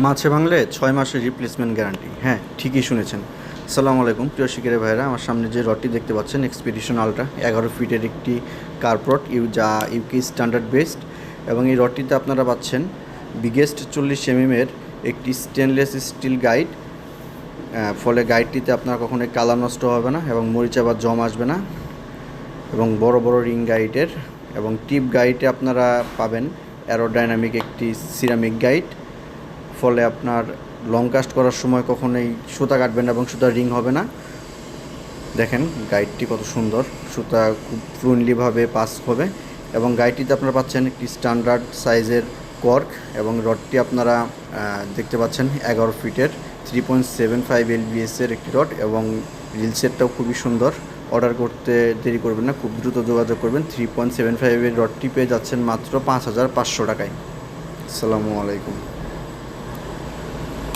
মাছে ভাঙলে 6 মাসের রিপ্লেসমেন্ট গ্যারান্টি। হ্যাঁ, ঠিকই শুনেছেন। আসসালামু আলাইকুম প্রিয় শিকারী ভাইরা, আমার সামনে যে রডটি দেখতে পাচ্ছেন এক্সপিডিশন আলট্রা 11 ফিটের একটি কার্পরড যা ইউকে স্ট্যান্ডার্ড বেসড, এবং এই রডটিতে আপনারা পাচ্ছেন বিগেস্ট 40 mm একটি স্টেনলেস স্টিল গাইড। ফলে গাইডটিতে আপনার কখনোই কালার নষ্ট হবে না এবং মরিচা বা জম আসবে না, এবং বড় বড় রিং গাইডের এবং টিপ গাইডে আপনারা পাবেন অ্যারোডাইনামিক একটি সিরামিক গাইড। ফলে আপনার লং কাস্ট করার সময় কখনোই সুতা কাটবে না এবং সুতা রিং হবে না। দেখেন গাইডটি কত সুন্দর, সুতা খুব ফ্লুয়েন্টলিভাবে পাস হবে, এবং গাইডটিতে আপনারা পাচ্ছেন একটি স্ট্যান্ডার্ড সাইজের কর্ক, এবং রডটি আপনারা দেখতে পাচ্ছেন 11 ফিটের 3.75 LBS-এর একটি রড, এবং রিল সেটটাও খুবই সুন্দর। অর্ডার করতে দেরি করবেন না, খুব দ্রুত যোগাযোগ করবেন। 3.75-এর রডটি পেয়ে যাচ্ছেন মাত্র 5,500 টাকায়। আসসালামু আলাইকুম।